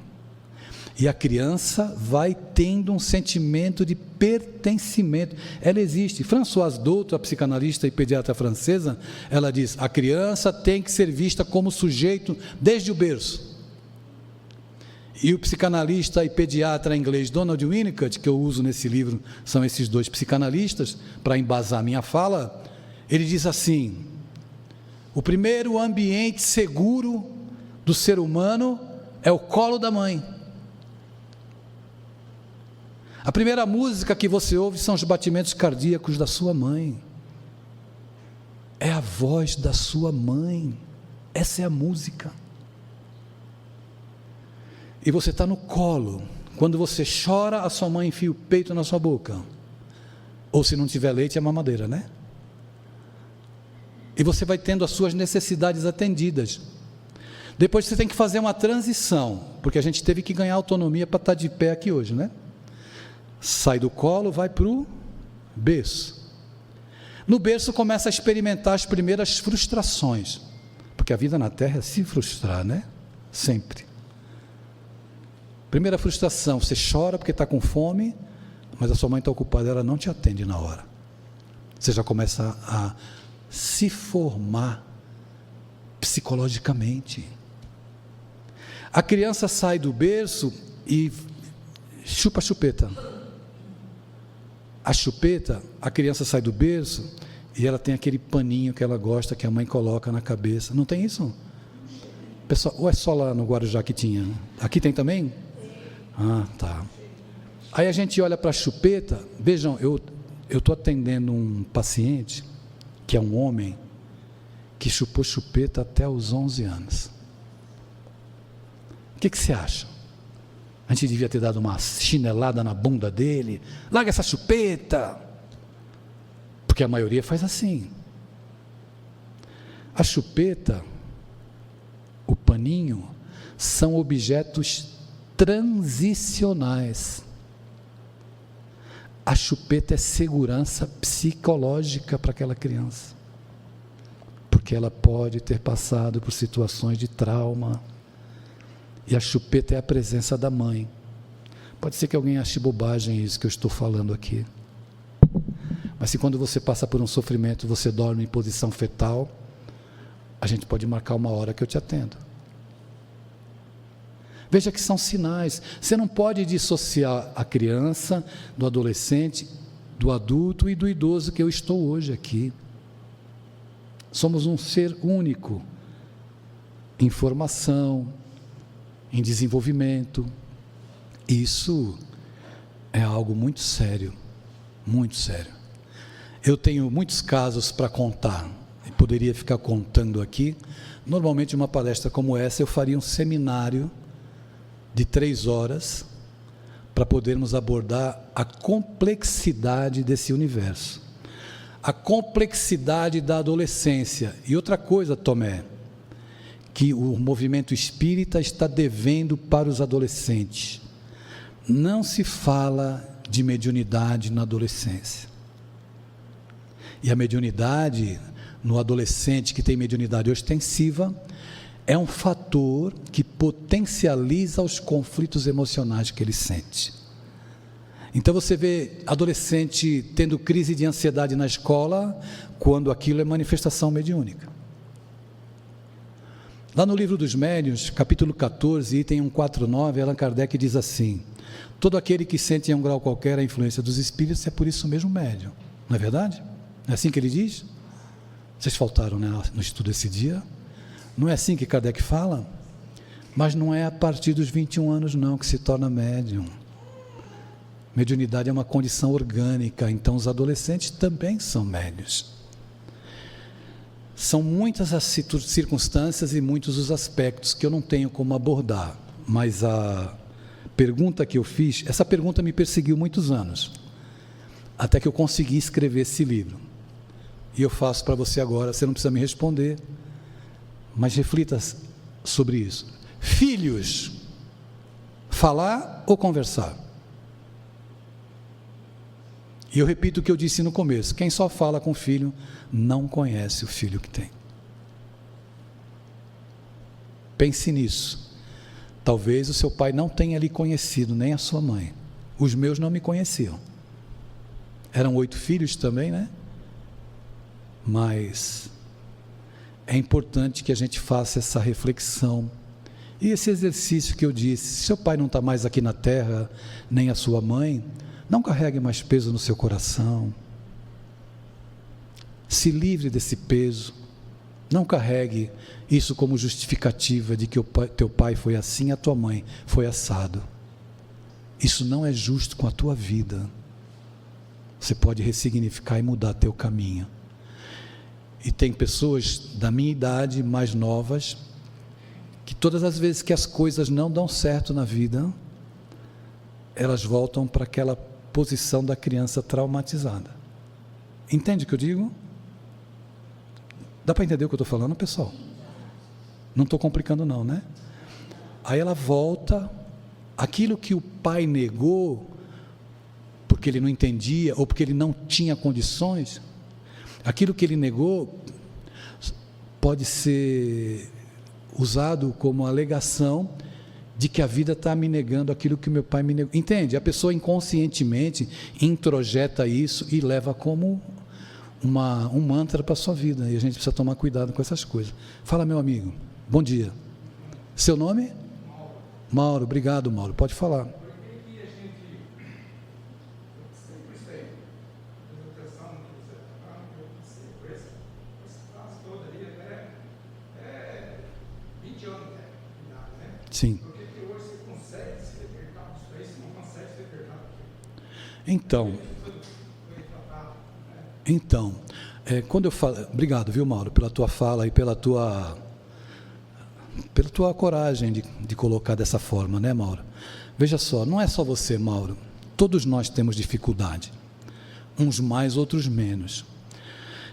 E a criança vai tendo um sentimento de pertencimento. Ela existe. Françoise Douto, a psicanalista e pediatra francesa, ela diz, a criança tem que ser vista como sujeito desde o berço. E o psicanalista e pediatra inglês Donald Winnicott, que eu uso nesse livro, são esses 2 psicanalistas, para embasar minha fala, ele diz assim, o primeiro ambiente seguro do ser humano é o colo da mãe. A primeira música que você ouve são os batimentos cardíacos da sua mãe. É a voz da sua mãe. Essa é a música. E você está no colo. Quando você chora, a sua mãe enfia o peito na sua boca. Ou se não tiver leite, é mamadeira, né? E você vai tendo as suas necessidades atendidas. Depois você tem que fazer uma transição, porque a gente teve que ganhar autonomia para estar de pé aqui hoje, né? Sai do colo, vai para o berço. No berço começa a experimentar as primeiras frustrações, porque a vida na Terra é se frustrar, né? Sempre. Primeira frustração, você chora porque está com fome, mas a sua mãe está ocupada, ela não te atende na hora. Você já começa a se formar psicologicamente. A criança sai do berço e chupa a chupeta. A chupeta, a criança sai do berço e ela tem aquele paninho que ela gosta, que a mãe coloca na cabeça. Não tem isso? Pessoal, ou é só lá no Guarujá que tinha? Aqui tem também? Ah, tá. Aí a gente olha para a chupeta. Vejam, eu estou atendendo um paciente que é um homem que chupou chupeta até os 11 anos. O que você acha? A gente devia ter dado uma chinelada na bunda dele. Larga essa chupeta. Porque a maioria faz assim. A chupeta, o paninho, são objetos transicionais. A chupeta é segurança psicológica para aquela criança. Porque ela pode ter passado por situações de trauma. E a chupeta é a presença da mãe. Pode ser que alguém ache bobagem isso que eu estou falando aqui. Mas se quando você passa por um sofrimento, você dorme em posição fetal, a gente pode marcar uma hora que eu te atendo. Veja que são sinais. Você não pode dissociar a criança, do adolescente, do adulto e do idoso que eu estou hoje aqui. Somos um ser único, em formação, em desenvolvimento. Isso é algo muito sério, muito sério. Eu tenho muitos casos para contar, e poderia ficar contando aqui. Normalmente uma palestra como essa eu faria um seminário de 3 horas, para podermos abordar a complexidade desse universo, a complexidade da adolescência. E outra coisa, Tomé, que o movimento espírita está devendo para os adolescentes. Não se fala de mediunidade na adolescência. E a mediunidade, no adolescente que tem mediunidade ostensiva, é um fator que potencializa os conflitos emocionais que ele sente. Então você vê adolescente tendo crise de ansiedade na escola, quando aquilo é manifestação mediúnica. Lá no livro dos Médiuns, capítulo 14, item 149, Allan Kardec diz assim: todo aquele que sente em um grau qualquer a influência dos espíritos é por isso mesmo médium. Não é verdade? Não é assim que ele diz? Vocês faltaram, né, no estudo esse dia? Não é assim que Kardec fala? Mas não é a partir dos 21 anos não que se torna médium. Mediunidade é uma condição orgânica, então os adolescentes também são médiuns. São muitas as circunstâncias e muitos os aspectos que eu não tenho como abordar, mas a pergunta que eu fiz, essa pergunta me perseguiu muitos anos, até que eu consegui escrever esse livro. E eu faço para você agora, você não precisa me responder, mas reflita sobre isso. Filhos, falar ou conversar? E eu repito o que eu disse no começo: quem só fala com o filho não conhece o filho que tem. Pense nisso. Talvez o seu pai não tenha lhe conhecido, nem a sua mãe. Os meus não me conheciam. Eram 8 filhos também, né? Mas é importante que a gente faça essa reflexão. E esse exercício que eu disse: se seu pai não está mais aqui na terra, nem a sua mãe, não carregue mais peso no seu coração. Se livre desse peso. Não carregue isso como justificativa de que teu pai foi assim, a tua mãe foi assado. Isso não é justo com a tua vida. Você pode ressignificar e mudar teu caminho. E tem pessoas da minha idade, mais novas, que todas as vezes que as coisas não dão certo na vida, elas voltam para aquela posição da criança traumatizada. Entende o que eu digo? Dá para entender o que eu estou falando, pessoal? Não estou complicando não, né? Aí ela volta, aquilo que o pai negou, porque ele não entendia, ou porque ele não tinha condições, aquilo que ele negou, pode ser usado como alegação de que a vida está me negando aquilo que meu pai me negou. Entende? A pessoa inconscientemente introjeta isso e leva como um mantra para a sua vida, e a gente precisa tomar cuidado com essas coisas. Fala, meu amigo, bom dia. Seu nome? Mauro, obrigado, Mauro, pode falar. Sim. Então, quando eu falo, obrigado, viu, Mauro, pela tua fala e pela tua coragem de colocar dessa forma, né, Mauro? Veja só, não é só você, Mauro, todos nós temos dificuldade, uns mais, outros menos.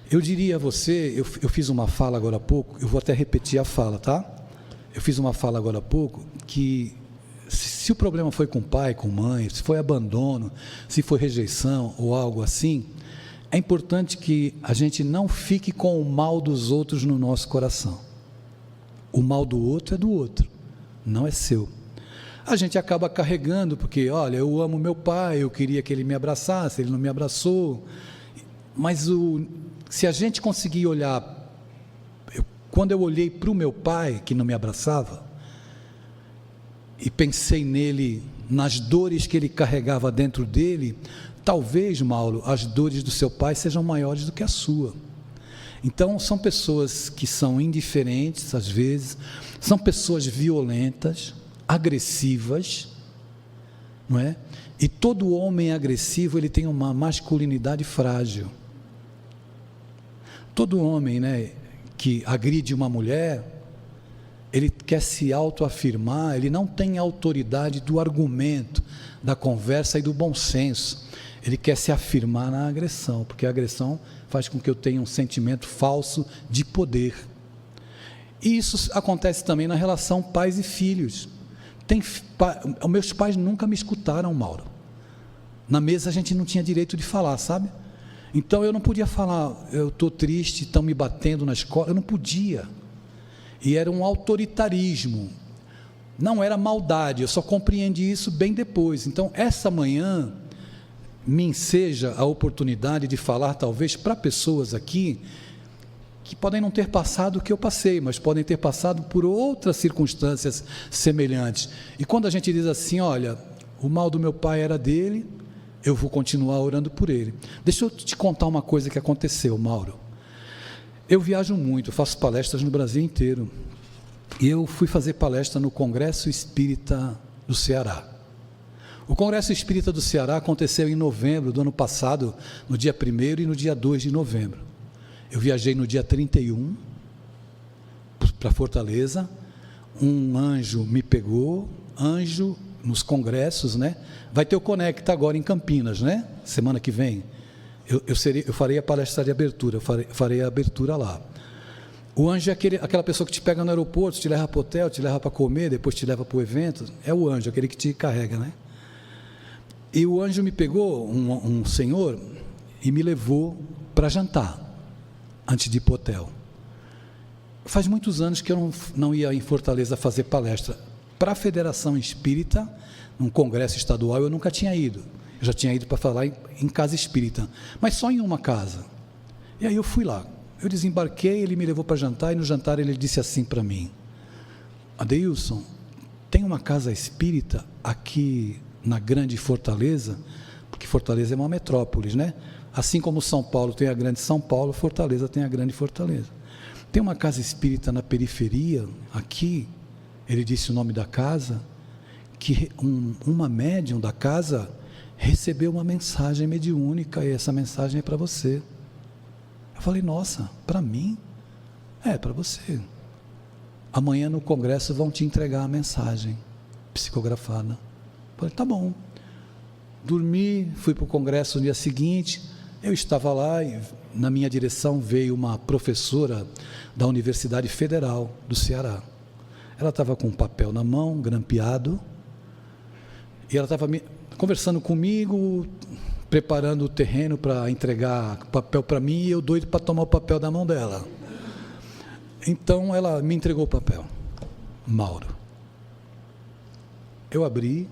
Eu diria a você, eu fiz uma fala agora há pouco, eu vou até repetir a fala, tá? Eu fiz uma fala agora há pouco, que se o problema foi com pai, com mãe, se foi abandono, se foi rejeição ou algo assim, é importante que a gente não fique com o mal dos outros no nosso coração. O mal do outro é do outro, não é seu. A gente acaba carregando, porque, olha, eu amo meu pai, eu queria que ele me abraçasse, ele não me abraçou. Mas se a gente conseguir olhar, quando eu olhei para o meu pai, que não me abraçava, e pensei nele, nas dores que ele carregava dentro dele, talvez, Mauro, as dores do seu pai sejam maiores do que a sua. Então, são pessoas que são indiferentes, às vezes, são pessoas violentas, agressivas, não é? E todo homem agressivo, ele tem uma masculinidade frágil. Todo homem, né, que agride uma mulher, ele quer se autoafirmar, ele não tem autoridade do argumento, da conversa e do bom senso. Ele quer se afirmar na agressão, porque a agressão faz com que eu tenha um sentimento falso de poder. E isso acontece também na relação pais e filhos. Meus pais nunca me escutaram, Mauro. Na mesa a gente não tinha direito de falar, sabe? Então eu não podia falar, eu estou triste, estão me batendo na escola, eu não podia. E era um autoritarismo, não era maldade, eu só compreendi isso bem depois. Então essa manhã me enseja a oportunidade de falar talvez para pessoas aqui que podem não ter passado o que eu passei, mas podem ter passado por outras circunstâncias semelhantes. E quando a gente diz assim, olha, o mal do meu pai era dele, eu vou continuar orando por ele. Deixa eu te contar uma coisa que aconteceu, Mauro. Eu viajo muito, faço palestras no Brasil inteiro. E eu fui fazer palestra no Congresso Espírita do Ceará. O Congresso Espírita do Ceará aconteceu em novembro do ano passado, no dia 1º e no dia 2 de novembro. Eu viajei no dia 31 para Fortaleza, um anjo me pegou, anjo nos congressos, né? Vai ter o Conecta agora em Campinas, né? Semana que vem. Eu farei a palestra de abertura, farei a abertura lá. O anjo é aquela pessoa que te pega no aeroporto, te leva para o hotel, te leva para comer, depois te leva para o evento. É o anjo, aquele que te carrega, né? E o anjo me pegou, um senhor, e me levou para jantar, antes de ir para o hotel. Faz muitos anos que eu não ia em Fortaleza fazer palestra. Para a Federação Espírita, num congresso estadual, eu nunca tinha ido. Eu já tinha ido para falar em casa espírita, mas só em uma casa. E aí eu fui lá. Eu desembarquei, ele me levou para jantar, e no jantar ele disse assim para mim: Adeilson, tem uma casa espírita aqui na grande Fortaleza, porque Fortaleza é uma metrópole, né? Assim como São Paulo tem a grande São Paulo, Fortaleza tem a grande Fortaleza. Tem uma casa espírita na periferia, aqui, ele disse o nome da casa, que uma médium da casa recebeu uma mensagem mediúnica, e essa mensagem é para você. Eu falei, nossa, para mim? É, para você. Amanhã no congresso vão te entregar a mensagem psicografada. Eu falei, tá bom. Dormi, fui para o congresso no dia seguinte. Eu estava lá e na minha direção veio uma professora da Universidade Federal do Ceará. Ela estava com um papel na mão, grampeado, e ela estava conversando comigo, preparando o terreno para entregar papel para mim, e eu doido para tomar o papel da mão dela. Então ela me entregou o papel. Mauro. Eu abri.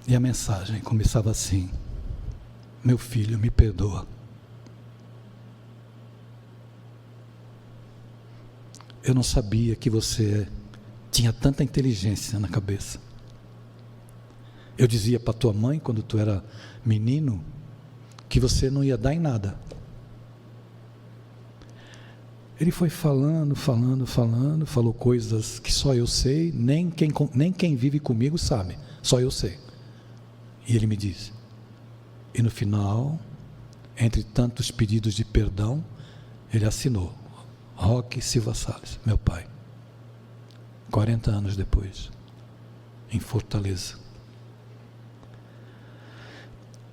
E a mensagem começava assim: meu filho, me perdoa. Eu não sabia que você tinha tanta inteligência na cabeça. Eu dizia para tua mãe, quando tu era menino, que você não ia dar em nada. Ele foi falando, falou coisas que só eu sei, nem quem vive comigo sabe, só eu sei. E ele me disse, e no final, entre tantos pedidos de perdão, ele assinou, Roque Silva Salles, meu pai, 40 anos depois, em Fortaleza.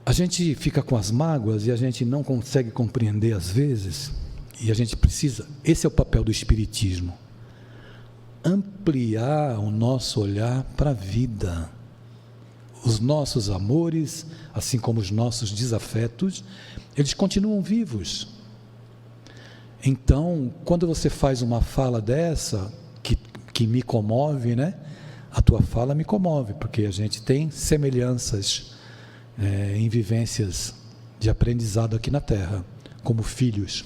A gente fica com as mágoas e a gente não consegue compreender às vezes, e a gente precisa, esse é o papel do Espiritismo, ampliar o nosso olhar para a vida. Os nossos amores, assim como os nossos desafetos, eles continuam vivos. Então, quando você faz uma fala dessa, que me comove, né? A tua fala me comove, porque a gente tem semelhanças em vivências de aprendizado aqui na Terra, como filhos.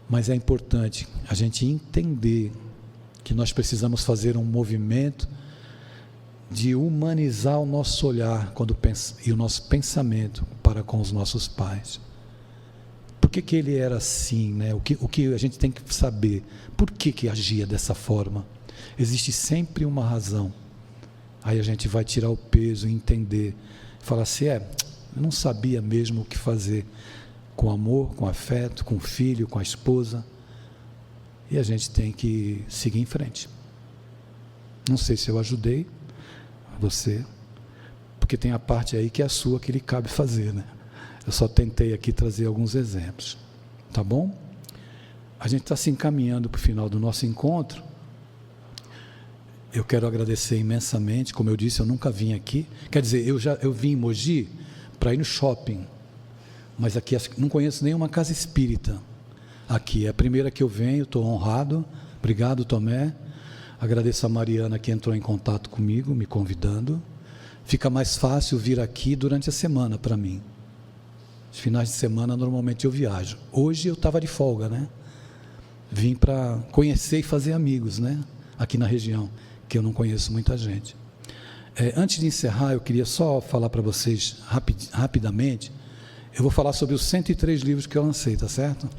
Mas é importante a gente entender que nós precisamos fazer um movimento de humanizar o nosso olhar e o nosso pensamento para com os nossos pais. Por que ele era assim, né? O que a gente tem que saber? Por que agia dessa forma? Existe sempre uma razão. Aí a gente vai tirar o peso e entender. Falar assim, eu não sabia mesmo o que fazer. Com amor, com afeto, com o filho, com a esposa. E a gente tem que seguir em frente. Não sei se eu ajudei você, porque tem a parte aí que é a sua, que lhe cabe fazer, né? Eu só tentei aqui trazer alguns exemplos, tá bom? A gente está se encaminhando para o final do nosso encontro. Eu quero agradecer imensamente. Como eu disse, eu nunca vim aqui. Quer dizer, eu vim em Mogi para ir no shopping, mas aqui não conheço nenhuma casa espírita. Aqui é a primeira que eu venho, estou honrado. Obrigado, Tomé. Agradeço a Mariana que entrou em contato comigo, me convidando. Fica mais fácil vir aqui durante a semana para mim. Os finais de semana, normalmente, eu viajo. Hoje eu estava de folga, né? Vim para conhecer e fazer amigos, né? Aqui na região, que eu não conheço muita gente. Antes de encerrar, eu queria só falar para vocês, rapidamente, eu vou falar sobre os 103 livros que eu lancei, tá certo?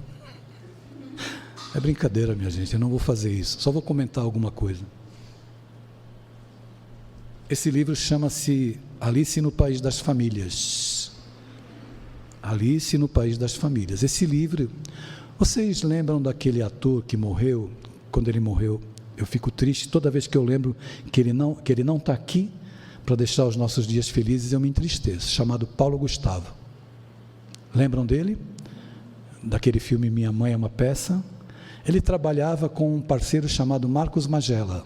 É brincadeira, minha gente, eu não vou fazer isso, só vou comentar alguma coisa. Esse livro chama-se Alice no País das Famílias. Alice no País das Famílias. Esse livro, vocês lembram daquele ator que morreu? Quando ele morreu, eu fico triste toda vez que eu lembro que ele não está aqui para deixar os nossos dias felizes, eu me entristeço, chamado Paulo Gustavo. Lembram dele? Daquele filme Minha Mãe é uma Peça? Ele trabalhava com um parceiro chamado Marcos Magela,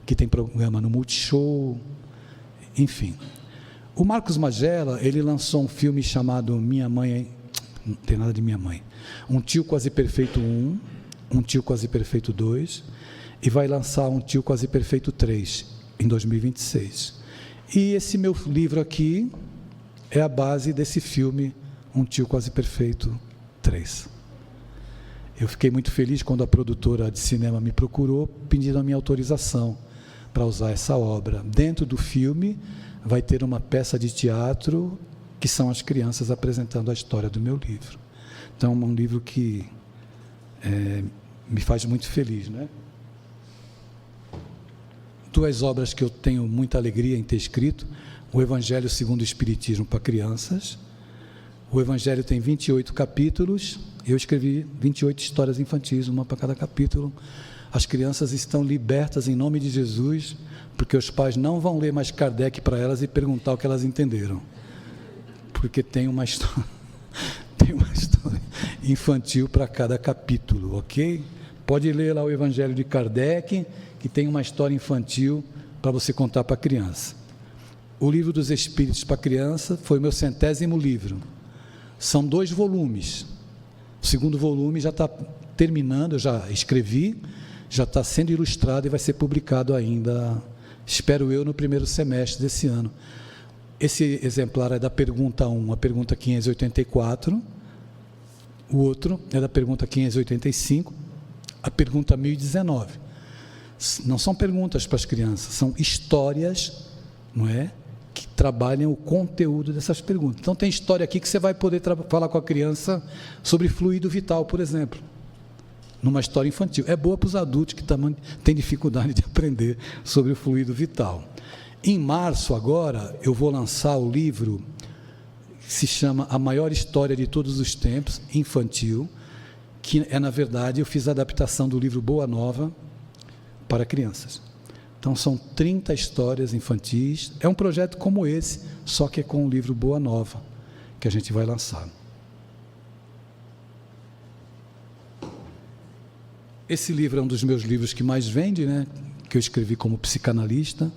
que tem programa no Multishow, enfim. O Marcos Magela, ele lançou um filme chamado Minha Mãe, não tem nada de Minha Mãe, Um Tio Quase Perfeito 1, Um Tio Quase Perfeito 2, e vai lançar Um Tio Quase Perfeito 3, em 2026. E esse meu livro aqui é a base desse filme, Um Tio Quase Perfeito 3. Eu fiquei muito feliz quando a produtora de cinema me procurou, pedindo a minha autorização para usar essa obra. Dentro do filme vai ter uma peça de teatro que são as crianças apresentando a história do meu livro. Então, é um livro que me faz muito feliz, né? 2 obras que eu tenho muita alegria em ter escrito: o Evangelho segundo o Espiritismo para crianças. O Evangelho tem 28 capítulos, eu escrevi 28 histórias infantis, uma para cada capítulo. As crianças estão libertas em nome de Jesus, porque os pais não vão ler mais Kardec para elas e perguntar o que elas entenderam, porque tem uma história infantil para cada capítulo, ok? Pode ler lá o Evangelho de Kardec, que tem uma história infantil para você contar para a criança. O Livro dos Espíritos para criança foi o meu 100º livro. São 2 volumes. O 2º volume já está terminando, eu já escrevi, já está sendo ilustrado e vai ser publicado ainda, espero eu, no primeiro semestre desse ano. Esse exemplar é da pergunta 1, a pergunta 584, o outro é da pergunta 585, a pergunta 1019. Não são perguntas para as crianças, são histórias, não é? Que trabalham o conteúdo dessas perguntas. Então, tem história aqui que você vai poder falar com a criança sobre fluido vital, por exemplo, numa história infantil. É boa para os adultos que também têm dificuldade de aprender sobre o fluido vital. Em março, agora, eu vou lançar o livro que se chama A Maior História de Todos os Tempos, infantil, que é, na verdade, eu fiz a adaptação do livro Boa Nova para crianças. Então, são 30 histórias infantis. É um projeto como esse, só que é com o livro Boa Nova, que a gente vai lançar. Esse livro é um dos meus livros que mais vende, né? Que eu escrevi como psicanalista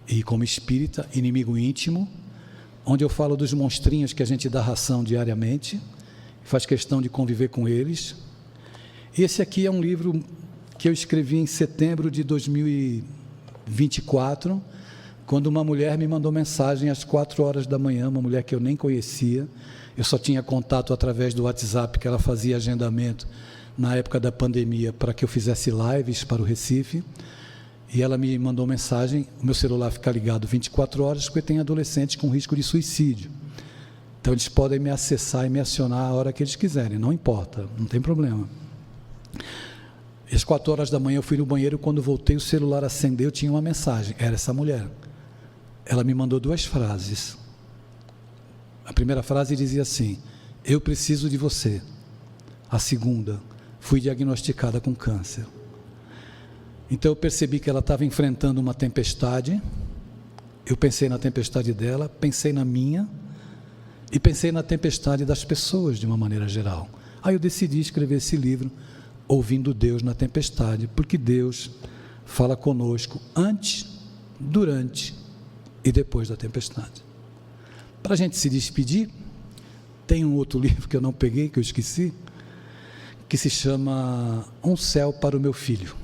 e como espírita, Inimigo Íntimo, onde eu falo dos monstrinhos que a gente dá ração diariamente, faz questão de conviver com eles. E esse aqui é um livro que eu escrevi em setembro de 2024, quando uma mulher me mandou mensagem às 4 horas da manhã, uma mulher que eu nem conhecia, eu só tinha contato através do WhatsApp, que ela fazia agendamento na época da pandemia para que eu fizesse lives para o Recife, e ela me mandou mensagem, o meu celular fica ligado 24 horas, porque tem adolescentes com risco de suicídio, então eles podem me acessar e me acionar a hora que eles quiserem, não importa, não tem problema. Às 4 horas da manhã eu fui no banheiro, quando voltei o celular acendeu, tinha uma mensagem, era essa mulher. Ela me mandou 2 frases. A primeira frase dizia assim: eu preciso de você. A segunda: fui diagnosticada com câncer. Então eu percebi que ela estava enfrentando uma tempestade, Eu pensei na tempestade dela, pensei na minha e pensei na tempestade das pessoas de uma maneira geral. Aí eu decidi escrever esse livro, Ouvindo Deus na Tempestade, porque Deus fala conosco antes, durante e depois da tempestade. Para a gente se despedir, tem um outro livro que eu não peguei, que eu esqueci, que se chama Um Céu para o Meu Filho.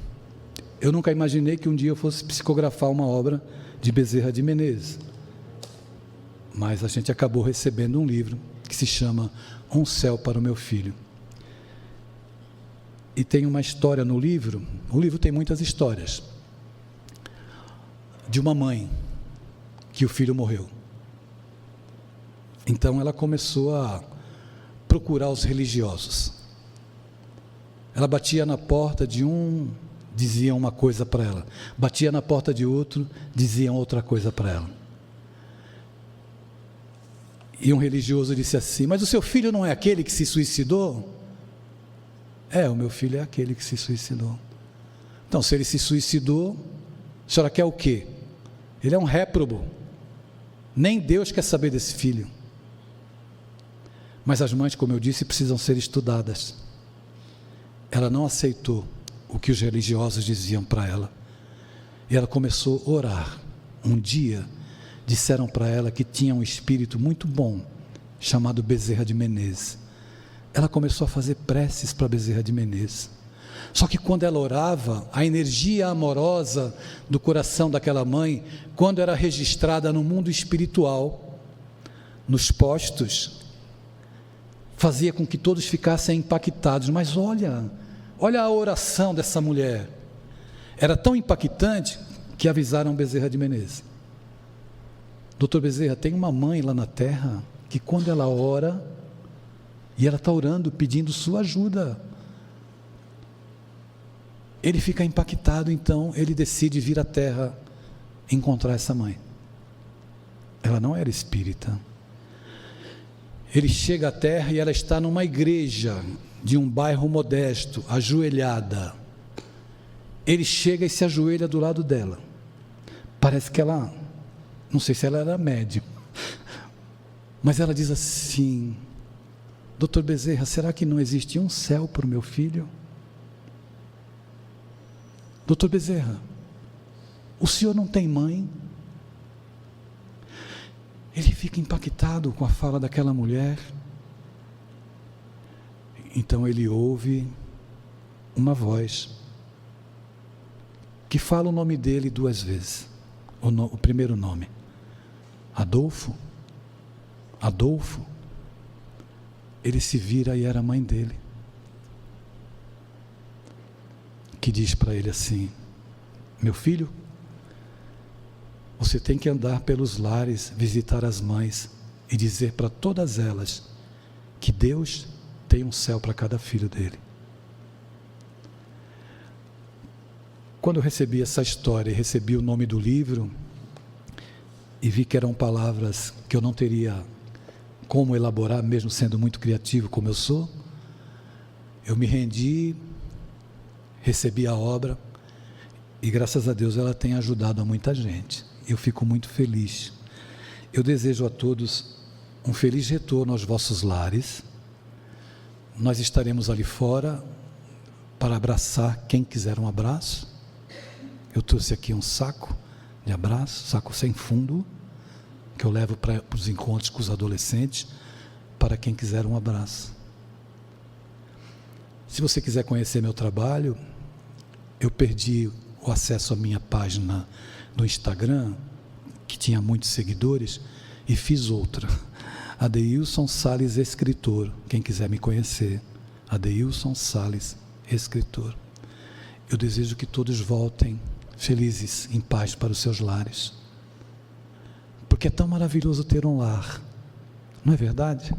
Eu nunca imaginei que um dia eu fosse psicografar uma obra de Bezerra de Menezes, mas a gente acabou recebendo um livro que se chama Um Céu para o Meu Filho. E tem uma história no livro, o livro tem muitas histórias, de uma mãe que o filho morreu. Então ela começou a procurar os religiosos. Ela batia na porta de um, diziam uma coisa para ela. Batia na porta de outro, diziam outra coisa para ela. E um religioso disse assim: mas o seu filho não é aquele que se suicidou? É, o meu filho é aquele que se suicidou. Então, se ele se suicidou, a senhora quer o quê? Ele é um réprobo. Nem Deus quer saber desse filho. Mas as mães, como eu disse, precisam ser estudadas. Ela não aceitou o que os religiosos diziam para ela. E ela começou a orar. Um dia, disseram para ela que tinha um espírito muito bom, chamado Bezerra de Menezes. Ela começou a fazer preces para Bezerra de Menezes. Só que quando ela orava, a energia amorosa do coração daquela mãe, quando era registrada no mundo espiritual, nos postos, fazia com que todos ficassem impactados. Mas olha a oração dessa mulher. Era tão impactante que avisaram Bezerra de Menezes: doutor Bezerra, tem uma mãe lá na terra que quando ela ora, e ela está orando, pedindo sua ajuda. Ele fica impactado, então ele decide vir à terra encontrar essa mãe. Ela não era espírita. Ele chega à terra e ela está numa igreja de um bairro modesto, ajoelhada. Ele chega e se ajoelha do lado dela. Parece que ela, não sei se ela era médico, mas ela diz assim: doutor Bezerra, será que não existe um céu para o meu filho? Doutor Bezerra, o senhor não tem mãe? Ele fica impactado com a fala daquela mulher. Então ele ouve uma voz que fala o nome dele 2 vezes. O primeiro nome: Adolfo. Adolfo. Ele se vira e era a mãe dele, que diz para ele assim: meu filho, você tem que andar pelos lares, visitar as mães e dizer para todas elas que Deus tem um céu para cada filho dele. Quando eu recebi essa história e recebi o nome do livro e vi que eram palavras que eu não teria como elaborar, mesmo sendo muito criativo como eu sou, eu me rendi, recebi a obra e graças a Deus ela tem ajudado a muita gente. Eu fico muito feliz. Eu desejo a todos um feliz retorno aos vossos lares. Nós estaremos ali fora para abraçar quem quiser um abraço. Eu trouxe aqui um saco de abraço, saco sem fundo, que eu levo para os encontros com os adolescentes, para quem quiser um abraço. Se você quiser conhecer meu trabalho, eu perdi o acesso à minha página no Instagram, que tinha muitos seguidores, e fiz outra, Adeilson Salles Escritor. Quem quiser me conhecer, Adeilson Salles Escritor. Eu desejo que todos voltem felizes, em paz para os seus lares, porque é tão maravilhoso ter um lar, não é verdade?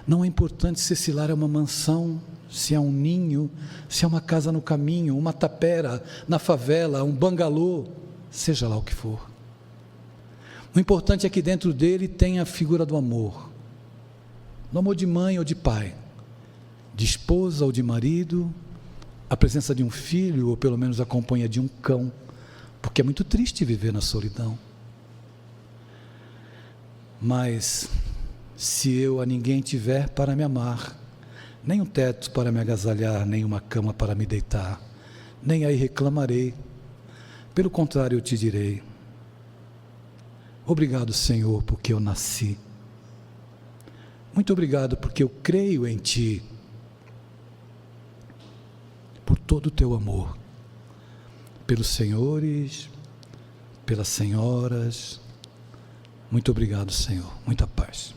Não é importante se esse lar é uma mansão, se é um ninho, se é uma casa no caminho, uma tapera na favela, um bangalô, seja lá o que for. O importante é que dentro dele tenha a figura do amor de mãe ou de pai, de esposa ou de marido, a presença de um filho, ou pelo menos a companhia de um cão, porque é muito triste viver na solidão. Mas se eu a ninguém tiver para me amar, nem um teto para me agasalhar, nem uma cama para me deitar, nem aí reclamarei. Pelo contrário, eu te direi: obrigado, Senhor, porque eu nasci. Muito obrigado porque eu creio em Ti, por todo o Teu amor, pelos senhores, pelas senhoras. Muito obrigado, Senhor. Muita paz.